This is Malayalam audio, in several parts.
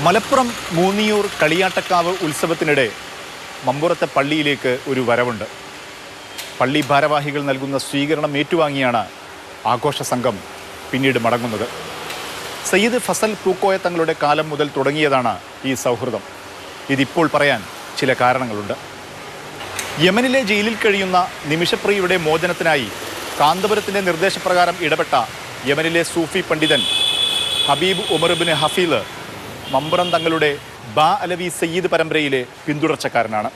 മലപ്പുറം മൂന്നിയൂർ കളിയാട്ടക്കാവ് ഉത്സവത്തിനിടെ മമ്പുറത്തെ പള്ളിയിലേക്ക് ഒരു വരവുണ്ട്. പള്ളി ഭാരവാഹികൾ നൽകുന്ന സ്വീകരണം ഏറ്റുവാങ്ങിയാണ് ആഘോഷ സംഘം പിന്നീട് മടങ്ങുന്നത്. സയ്യിദ് ഫസൽ പൂക്കോയ തങ്ങളുടെ കാലം മുതൽ തുടങ്ങിയതാണ് ഈ സൗഹൃദം. ഇതിപ്പോൾ പറയാൻ ചില കാരണങ്ങളുണ്ട്. യമനിലെ ജയിലിൽ കഴിയുന്ന നിമിഷപ്രിയയുടെ മോചനത്തിനായി കാന്തപുരത്തിൻ്റെ നിർദ്ദേശപ്രകാരം ഇടപെട്ട യമനിലെ സൂഫി പണ്ഡിതൻ ഹബീബ് ഉമർ ഇബ്നു ഹഫീൽ മമ്പുറം തങ്ങളുടെ ബാ അലവി സയ്യിദ് പരമ്പരയിലെ പിന്തുടർച്ചക്കാരനാണ്.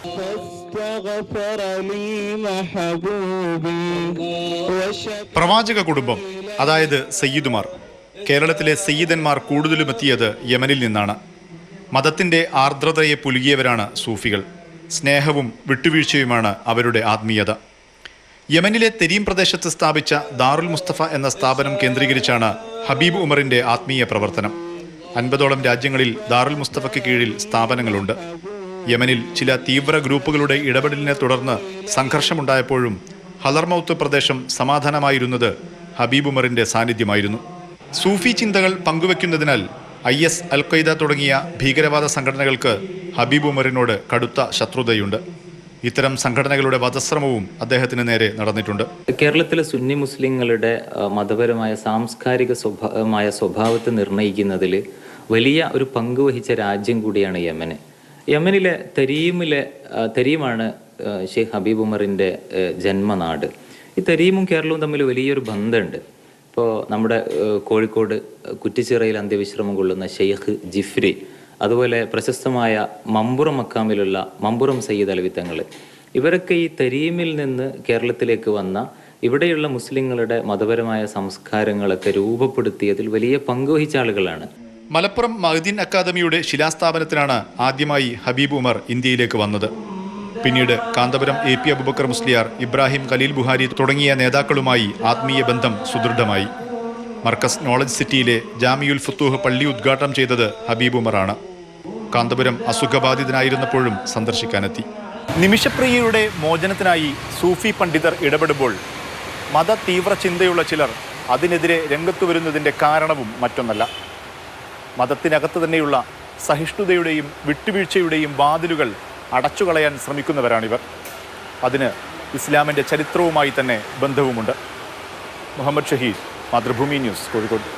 പ്രവാചക കുടുംബം, അതായത് സയ്യിദുമാർ, കേരളത്തിലെ സയ്യിദന്മാർ കൂടുതലും എത്തിയത് യമനിൽ നിന്നാണ്. മതത്തിൻ്റെ ആർദ്രതയെ പുലുകിയവരാണ് സൂഫികൾ. സ്നേഹവും വിട്ടുവീഴ്ചയുമാണ് അവരുടെ ആത്മീയത. യമനിലെ തെരീം പ്രദേശത്ത് സ്ഥാപിച്ച ദാറുൽ മുസ്തഫ എന്ന സ്ഥാപനം കേന്ദ്രീകരിച്ചാണ് ഹബീബ് ഉമറിൻ്റെ ആത്മീയ പ്രവർത്തനം. 50ഓളം രാജ്യങ്ങളിൽ ദാറുൽ മുസ്തഫയ്ക്ക് കീഴിൽ സ്ഥാപനങ്ങളുണ്ട്. യമനിൽ ചില തീവ്ര ഗ്രൂപ്പുകളുടെ ഇടപെടലിനെ തുടർന്ന് സംഘർഷമുണ്ടായപ്പോഴും ഹലർമൗത്ത് പ്രദേശം സമാധാനമായിരുന്നത് ഹബീബ് ഉമറിൻ്റെ സാന്നിധ്യമായിരുന്നു. സൂഫി ചിന്തകൾ പങ്കുവെക്കുന്നതിനാൽ IS, അൽ ഖ്വയ്ദ തുടങ്ങിയ ഭീകരവാദ സംഘടനകൾക്ക് ഹബീബ് ഉമറിനോട് കടുത്ത ശത്രുതയുണ്ട്. ഇത്തരം സംഘടനകളുടെ വധശ്രമവും അദ്ദേഹത്തിന് നേരെ നടന്നിട്ടുണ്ട്. കേരളത്തിലെ സുന്നി മുസ്ലിങ്ങളുടെ മതപരമായ സാംസ്കാരിക സ്വഭാവത്തെ നിർണ്ണയിക്കുന്നതിൽ വലിയ ഒരു പങ്ക് വഹിച്ച രാജ്യം കൂടിയാണ് യമന്. യമനിലെ തെരീമാണ് ഷെയ്ഖ് ഹബീബ് ഉമറിൻ്റെ ജന്മനാട്. ഈ തെരീമും കേരളവും തമ്മിൽ വലിയൊരു ബന്ധമുണ്ട്. ഇപ്പോൾ നമ്മുടെ കോഴിക്കോട് കുറ്റിച്ചിറയിൽ അന്ത്യവിശ്രമം കൊള്ളുന്ന ഷെയ്ഖ് ജിഫ്രി, അതുപോലെ പ്രശസ്തമായ മമ്പുറം മക്കാമിലുള്ള മമ്പുറം സയ്യിദ് അലവി തങ്ങൾ, ഇവരൊക്കെ ഈ തെരീമിൽ നിന്ന് കേരളത്തിലേക്ക് വന്ന ഇവിടെയുള്ള മുസ്ലിങ്ങളുടെ മതപരമായ സംസ്കാരങ്ങളൊക്കെ രൂപപ്പെടുത്തിയതിൽ വലിയ പങ്കുവഹിച്ച ആളുകളാണ്. മലപ്പുറം മഅ്ദിൻ അക്കാദമിയുടെ ശിലാസ്ഥാപനത്തിനാണ് ആദ്യമായി ഹബീബ് ഉമർ ഇന്ത്യയിലേക്ക് വന്നത്. പിന്നീട് കാന്തപുരം AP അബൂബക്കർ മുസ്ലിയാർ, ഇബ്രാഹിം ഖലീൽ ബുഹാരി തുടങ്ങിയ നേതാക്കളുമായി ആത്മീയ ബന്ധം സുദൃഢമായി. മർക്കസ് നോളജ് സിറ്റിയിലെ ജാമിയുൽ ഫുത്തൂഹ് പള്ളി ഉദ്ഘാടനം ചെയ്തത് ഹബീബ് ഉമറാണ്. കാന്തപുരം അസുഖബാധിതനായിരുന്നപ്പോഴും സന്ദർശിക്കാനെത്തി. നിമിഷപ്രിയയുടെ മോചനത്തിനായി സൂഫി പണ്ഡിതർ ഇടപെടുമ്പോൾ മത തീവ്ര ചിന്തയുള്ള ചിലർ അതിനെതിരെ രംഗത്തു വരുന്നതിൻ്റെ കാരണവും മറ്റൊന്നല്ല. മതത്തിനകത്ത് തന്നെയുള്ള സഹിഷ്ണുതയുടെയും വിട്ടുവീഴ്ചയുടെയും വാതിലുകൾ അടച്ചുകളയാൻ ശ്രമിക്കുന്നവരാണിവർ. അതിന് ഇസ്ലാമിൻ്റെ ചരിത്രവുമായി തന്നെ ബന്ധവുമുണ്ട്. മുഹമ്മദ് ഷഹീദ്, മാതൃഭൂമി ന്യൂസ്, കോഴിക്കോട്.